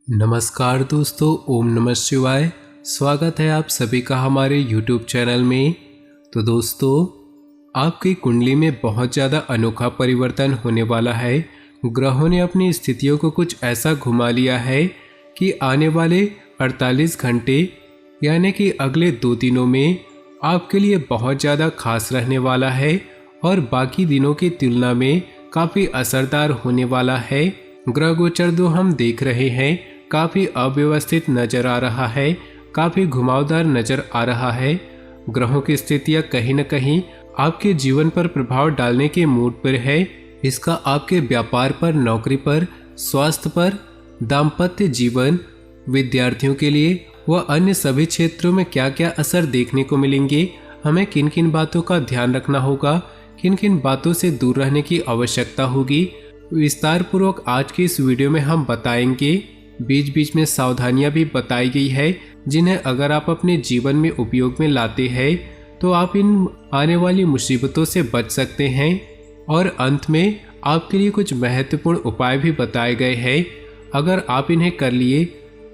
नमस्कार दोस्तों, ओम नमः शिवाय। स्वागत है आप सभी का हमारे YouTube चैनल में। तो दोस्तों, आपकी कुंडली में बहुत ज़्यादा अनोखा परिवर्तन होने वाला है। ग्रहों ने अपनी स्थितियों को कुछ ऐसा घुमा लिया है कि आने वाले 48 घंटे यानी कि अगले 2 दिनों में आपके लिए बहुत ज़्यादा खास रहने वाला है और बाकी दिनों की तुलना में काफ़ी असरदार होने वाला है। ग्रह गोचर जो हम देख रहे हैं काफ़ी अव्यवस्थित नज़र आ रहा है, काफ़ी घुमावदार नज़र आ रहा है। ग्रहों की स्थितियाँ कहीं न कहीं आपके जीवन पर प्रभाव डालने के मूड पर है। इसका आपके व्यापार पर, नौकरी पर, स्वास्थ्य पर, दाम्पत्य जीवन, विद्यार्थियों के लिए व अन्य सभी क्षेत्रों में क्या क्या असर देखने को मिलेंगे, हमें किन किन बातों का ध्यान रखना होगा, किन किन बातों से दूर रहने की आवश्यकता होगी, विस्तार पूर्वक आज की इस वीडियो में हम बताएंगे। बीच बीच में सावधानियां भी बताई गई है जिन्हें अगर आप अपने जीवन में उपयोग में लाते हैं तो आप इन आने वाली मुसीबतों से बच सकते हैं। और अंत में आपके लिए कुछ महत्वपूर्ण उपाय भी बताए गए हैं। अगर आप इन्हें कर लिए,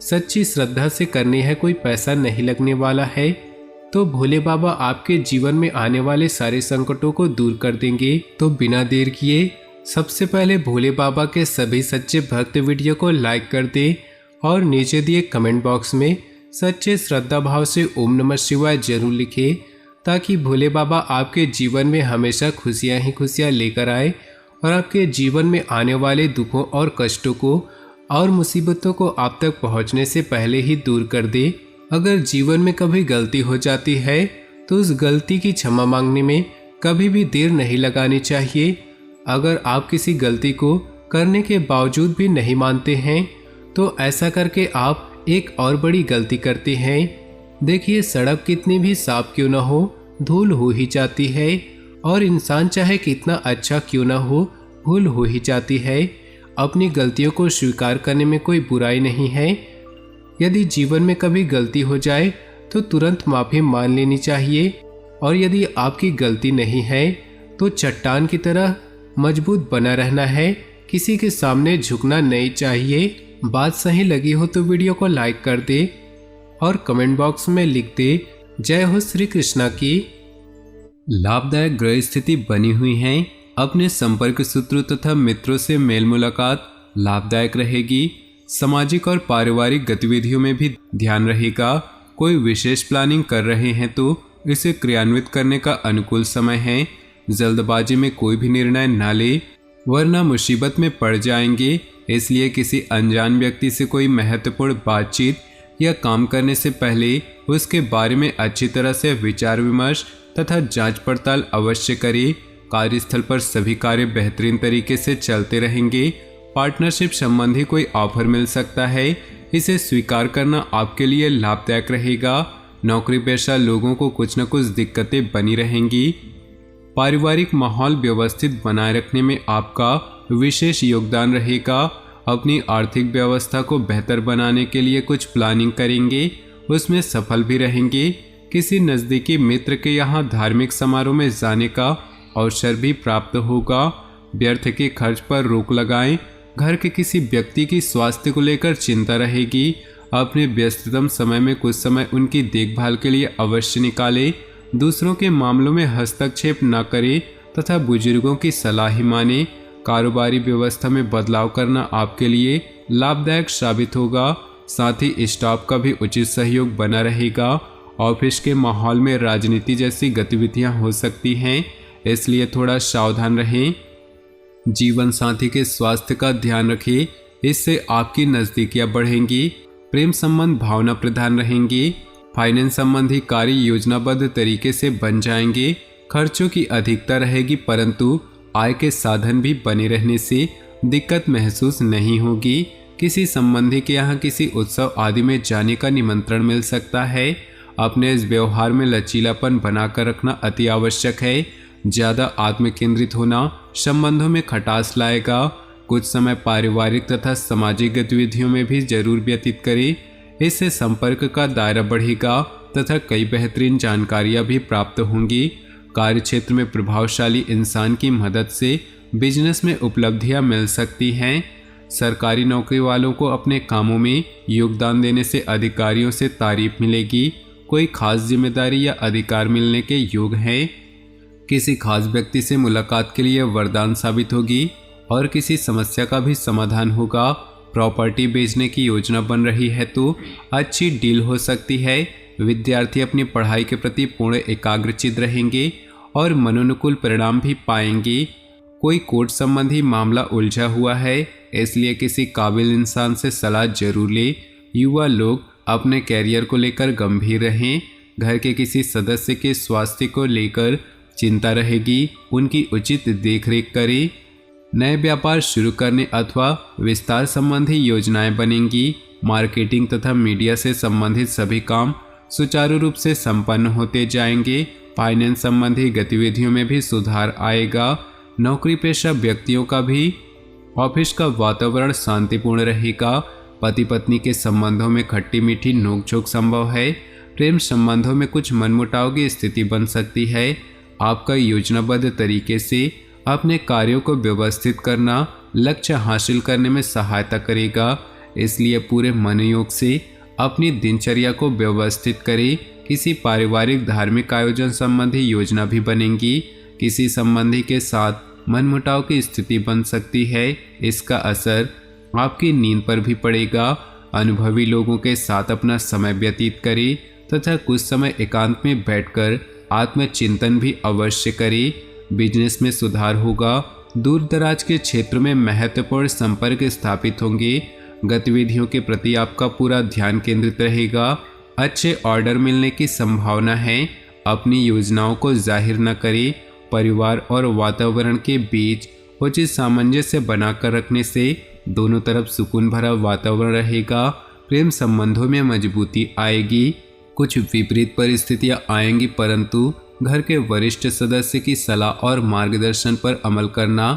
सच्ची श्रद्धा से करने हैं, कोई पैसा नहीं लगने वाला है, तो भोले बाबा आपके जीवन में आने वाले सारे संकटों को दूर कर देंगे। तो बिना देर किए सबसे पहले भोले बाबा के सभी सच्चे भक्त वीडियो को लाइक कर दें और नीचे दिए कमेंट बॉक्स में सच्चे श्रद्धा भाव से ओम नमः शिवाय जरूर लिखें, ताकि भोले बाबा आपके जीवन में हमेशा खुशियां ही खुशियां लेकर आए और आपके जीवन में आने वाले दुखों और कष्टों को और मुसीबतों को आप तक पहुंचने से पहले ही दूर कर दे। अगर जीवन में कभी गलती हो जाती है तो उस गलती की क्षमा मांगने में कभी भी देर नहीं लगानी चाहिए। अगर आप किसी गलती को करने के बावजूद भी नहीं मानते हैं तो ऐसा करके आप एक और बड़ी गलती करते हैं। देखिए, सड़क कितनी भी साफ क्यों ना हो, धूल हो ही जाती है, और इंसान चाहे कितना अच्छा क्यों ना हो, भूल हो ही जाती है। अपनी गलतियों को स्वीकार करने में कोई बुराई नहीं है। यदि जीवन में कभी गलती हो जाए तो तुरंत माफ़ी मान लेनी चाहिए, और यदि आपकी गलती नहीं है तो चट्टान की तरह मजबूत बना रहना है, किसी के सामने झुकना नहीं चाहिए। बात सही लगी हो तो वीडियो को लाइक कर दे और कमेंट बॉक्स में लिख दे जय हो श्री कृष्णा की। लाभदायक ग्रह स्थिति बनी हुई है। अपने संपर्क सूत्रों तथा मित्रों से मेल मुलाकात लाभदायक रहेगी। सामाजिक और पारिवारिक गतिविधियों में भी ध्यान रहेगा। कोई विशेष प्लानिंग कर रहे हैं तो इसे क्रियान्वित करने का अनुकूल समय है। जल्दबाजी में कोई भी निर्णय न ले, वरना मुसीबत में पड़ जाएंगे। इसलिए किसी अनजान व्यक्ति से कोई महत्वपूर्ण बातचीत या काम करने से पहले उसके बारे में अच्छी तरह से विचार विमर्श तथा जांच पड़ताल अवश्य करें। कार्यस्थल पर सभी कार्य बेहतरीन तरीके से चलते रहेंगे। पार्टनरशिप संबंधी कोई ऑफर मिल सकता है, इसे स्वीकार करना आपके लिए लाभदायक रहेगा। नौकरी पेशा लोगों को कुछ न कुछ दिक्कतें बनी रहेंगी। पारिवारिक माहौल व्यवस्थित बनाए रखने में आपका विशेष योगदान रहेगा। अपनी आर्थिक व्यवस्था को बेहतर बनाने के लिए कुछ प्लानिंग करेंगे, उसमें सफल भी रहेंगे। किसी नज़दीकी मित्र के यहाँ धार्मिक समारोह में जाने का अवसर भी प्राप्त होगा। व्यर्थ के खर्च पर रोक लगाएं। घर के किसी व्यक्ति की स्वास्थ्य को लेकर चिंता रहेगी। अपने व्यस्ततम समय में कुछ समय उनकी देखभाल के लिए अवश्य निकालें। दूसरों के मामलों में हस्तक्षेप न करें तथा बुजुर्गों की सलाह माने। कारोबारी व्यवस्था में बदलाव करना आपके लिए लाभदायक साबित होगा। साथ ही स्टाफ का भी उचित सहयोग बना रहेगा। ऑफिस के माहौल में राजनीति जैसी गतिविधियां हो सकती हैं, इसलिए थोड़ा सावधान रहें। जीवन साथी के स्वास्थ्य का ध्यान रखें, इससे आपकी नज़दीकियां बढ़ेंगी। प्रेम संबंध भावना प्रधान रहेंगी। फाइनेंस संबंधी कार्य योजनाबद्ध तरीके से बन जाएंगे। खर्चों की अधिकता रहेगी, परंतु आय के साधन भी बने रहने से दिक्कत महसूस नहीं होगी। किसी संबंधी के यहाँ किसी उत्सव आदि में जाने का निमंत्रण मिल सकता है। अपने इस व्यवहार में लचीलापन बनाकर रखना अति आवश्यक है। ज़्यादा आत्म केंद्रित होना संबंधों में खटास लाएगा। कुछ समय पारिवारिक तथा सामाजिक गतिविधियों में भी जरूर व्यतीत करें, इससे संपर्क का दायरा बढ़ेगा तथा कई बेहतरीन जानकारियां भी प्राप्त होंगी। कार्यक्षेत्र में प्रभावशाली इंसान की मदद से बिजनेस में उपलब्धियां मिल सकती हैं। सरकारी नौकरी वालों को अपने कामों में योगदान देने से अधिकारियों से तारीफ मिलेगी। कोई खास जिम्मेदारी या अधिकार मिलने के योग हैं। किसी खास व्यक्ति से मुलाकात के लिए वरदान साबित होगी और किसी समस्या का भी समाधान होगा। प्रॉपर्टी बेचने की योजना बन रही है तो अच्छी डील हो सकती है। विद्यार्थी अपनी पढ़ाई के प्रति पूर्ण एकाग्रचित रहेंगे और मनोनुकूल परिणाम भी पाएंगे। कोई कोर्ट संबंधी मामला उलझा हुआ है, इसलिए किसी काबिल इंसान से सलाह जरूर ले। युवा लोग अपने कैरियर को लेकर गंभीर रहें। घर के किसी सदस्य के स्वास्थ्य को लेकर चिंता रहेगी, उनकी उचित देखरेख करें। नए व्यापार शुरू करने अथवा विस्तार संबंधी योजनाएं बनेंगी। मार्केटिंग तथा मीडिया से संबंधित सभी काम सुचारू रूप से संपन्न होते जाएंगे। फाइनेंस संबंधी गतिविधियों में भी सुधार आएगा। नौकरी पेशा व्यक्तियों का भी ऑफिस का वातावरण शांतिपूर्ण रहेगा। पति पत्नी के संबंधों में खट्टी मीठी नोकझोंक संभव है। प्रेम संबंधों में कुछ मनमुटाव की स्थिति बन सकती है। आपका योजनाबद्ध तरीके से अपने कार्यों को व्यवस्थित करना लक्ष्य हासिल करने में सहायता करेगा, इसलिए पूरे मनोयोग से अपनी दिनचर्या को व्यवस्थित करें। किसी पारिवारिक धार्मिक आयोजन संबंधी योजना भी बनेगी। किसी संबंधी के साथ मनमुटाव की स्थिति बन सकती है, इसका असर आपकी नींद पर भी पड़ेगा। अनुभवी लोगों के साथ अपना समय व्यतीत करें तथा कुछ समय एकांत में बैठकर आत्मचिंतन भी अवश्य करें। बिजनेस में सुधार होगा। दूर दराज के क्षेत्र में महत्वपूर्ण संपर्क स्थापित होंगे। गतिविधियों के प्रति आपका पूरा ध्यान केंद्रित रहेगा। अच्छे ऑर्डर मिलने की संभावना है। अपनी योजनाओं को जाहिर न करें। परिवार और वातावरण के बीच उचित सामंजस्य बनाकर रखने से दोनों तरफ सुकून भरा वातावरण रहेगा। प्रेम संबंधों में मजबूती आएगी। कुछ विपरीत परिस्थितियां आएंगी, परंतु घर के वरिष्ठ सदस्य की सलाह और मार्गदर्शन पर अमल करना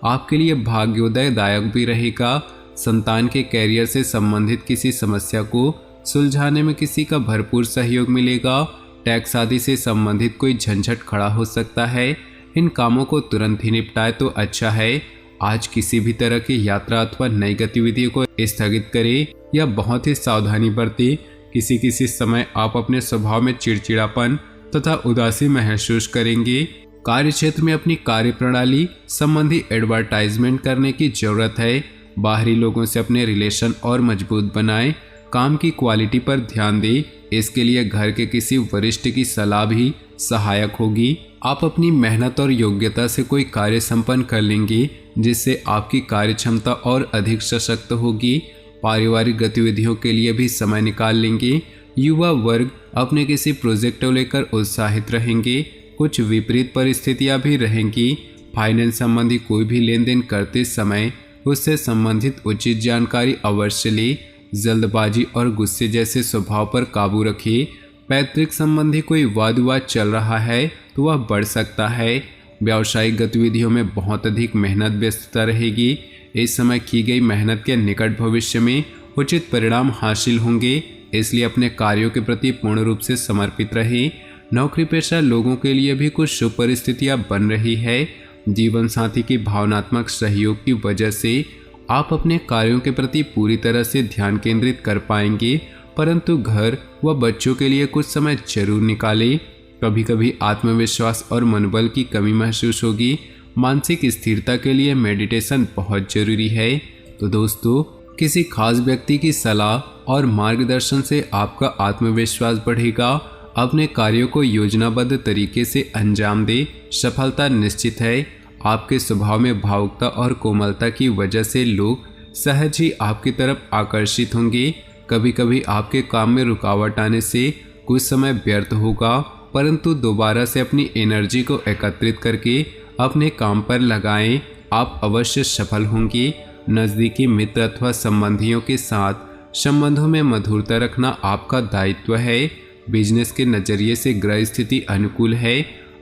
आपके लिए भाग्योदयदायक भी रहेगा। संतान के कैरियर से संबंधित किसी समस्या को सुलझाने में किसी का भरपूर सहयोग मिलेगा। टैक्स आदि से संबंधित कोई झंझट खड़ा हो सकता है, इन कामों को तुरंत ही निपटाए तो अच्छा है। आज किसी भी तरह की यात्रा अथवा नई गतिविधियों को स्थगित करें या बहुत ही सावधानी बरतें। किसी समय आप अपने स्वभाव में चिड़चिड़ापन तथा उदासी महसूस करेंगे। कार्य क्षेत्र में अपनी कार्य प्रणाली संबंधी एडवर्टाइजमेंट करने की जरूरत है। बाहरी लोगों से अपने रिलेशन और मजबूत बनाएं। काम की क्वालिटी पर ध्यान दें, इसके लिए घर के किसी वरिष्ठ की सलाह भी सहायक होगी। आप अपनी मेहनत और योग्यता से कोई कार्य संपन्न कर लेंगे, जिससे आपकी कार्य क्षमता और अधिक सशक्त होगी। पारिवारिक गतिविधियों के लिए भी समय निकाल लेंगे। युवा वर्ग अपने किसी प्रोजेक्ट को लेकर उत्साहित रहेंगे। कुछ विपरीत परिस्थितियां भी रहेंगी। फाइनेंस संबंधी कोई भी लेन देन करते समय उससे संबंधित उचित जानकारी अवश्य ले। जल्दबाजी और गुस्से जैसे स्वभाव पर काबू रखिए। पैतृक संबंधी कोई वाद विवाद चल रहा है तो वह बढ़ सकता है। व्यावसायिक गतिविधियों में बहुत अधिक मेहनत व्यस्तता रहेगी। इस समय की गई मेहनत के निकट भविष्य में उचित परिणाम हासिल होंगे, इसलिए अपने कार्यों के प्रति पूर्ण रूप से समर्पित रहें। नौकरी पेशा लोगों के लिए भी कुछ शुभ परिस्थितियां बन रही है। जीवन साथी की भावनात्मक सहयोग की वजह से आप अपने कार्यों के प्रति पूरी तरह से ध्यान केंद्रित कर पाएंगे, परंतु घर व बच्चों के लिए कुछ समय जरूर निकालें। कभी कभी आत्मविश्वास और मनोबल की कमी महसूस होगी। मानसिक स्थिरता के लिए मेडिटेशन बहुत जरूरी है। तो दोस्तों, किसी खास व्यक्ति की सलाह और मार्गदर्शन से आपका आत्मविश्वास बढ़ेगा। अपने कार्यों को योजनाबद्ध तरीके से अंजाम दें, सफलता निश्चित है। आपके स्वभाव में भावुकता और कोमलता की वजह से लोग सहज ही आपकी तरफ आकर्षित होंगे। कभी कभी आपके काम में रुकावट आने से कुछ समय व्यर्थ होगा, परंतु दोबारा से अपनी एनर्जी को एकत्रित करके अपने काम पर लगाएं, आप अवश्य सफल होंगे। नज़दीकी मित्र अथवा संबंधियों के साथ संबंधों में मधुरता रखना आपका दायित्व है। बिजनेस के नज़रिए से ग्रह स्थिति अनुकूल है।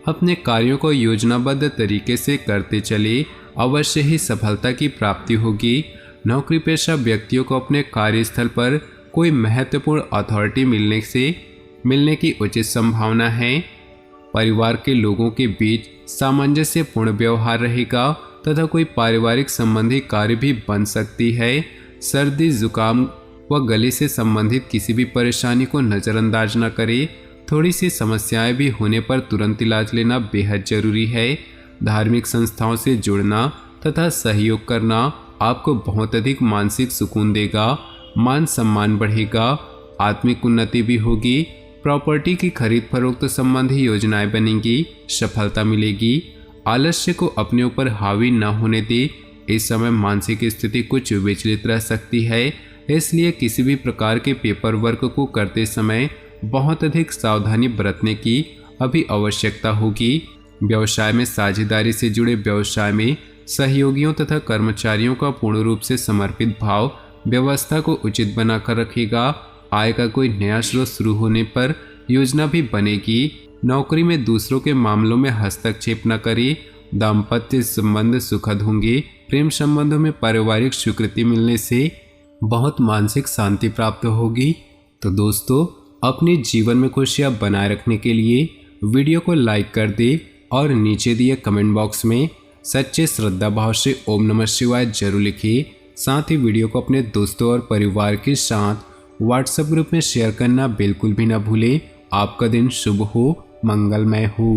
अपने कार्यों को योजनाबद्ध तरीके से करते चले, अवश्य ही सफलता की प्राप्ति होगी। नौकरी पेशा व्यक्तियों को अपने कार्यस्थल पर कोई महत्वपूर्ण अथॉरिटी मिलने की उचित संभावना है। परिवार के लोगों के बीच सामंजस्यपूर्ण व्यवहार रहेगा। तथा कोई पारिवारिक संबंधी कार्य भी बन सकती है। सर्दी, जुकाम व गले से संबंधित किसी भी परेशानी को नज़रअंदाज न करें। थोड़ी सी समस्याएं भी होने पर तुरंत इलाज लेना बेहद जरूरी है। धार्मिक संस्थाओं से जुड़ना तथा सहयोग करना आपको बहुत अधिक मानसिक सुकून देगा। मान सम्मान बढ़ेगा, आत्मिक उन्नति भी होगी। प्रॉपर्टी की खरीद फरोख्त संबंधी योजनाएं बनेंगी, सफलता मिलेगी। आलस्य को अपने ऊपर हावी न होने दे। इस समय मानसिक स्थिति कुछ विचलित रह सकती है, इसलिए किसी भी प्रकार के पेपर वर्क को करते समय बहुत अधिक सावधानी बरतने की अभी आवश्यकता होगी। व्यवसाय में साझेदारी से जुड़े व्यवसाय में सहयोगियों तथा कर्मचारियों का पूर्ण रूप से समर्पित भाव व्यवस्था को उचित बनाकर रखेगा। आय का कोई नया स्रोत शुरू होने पर योजना भी बनेगी। नौकरी में दूसरों के मामलों में हस्तक्षेप न करें। दाम्पत्य संबंध सुखद होंगे। प्रेम संबंधों में पारिवारिक स्वीकृति मिलने से बहुत मानसिक शांति प्राप्त होगी। तो दोस्तों, अपने जीवन में खुशियाँ बनाए रखने के लिए वीडियो को लाइक कर दे और नीचे दिए कमेंट बॉक्स में सच्चे श्रद्धा भाव से ओम नमः शिवाय जरूर लिखिए। साथ ही वीडियो को अपने दोस्तों और परिवार के साथ व्हाट्सएप ग्रुप में शेयर करना बिल्कुल भी ना भूलें। आपका दिन शुभ हो, मंगलमय हो।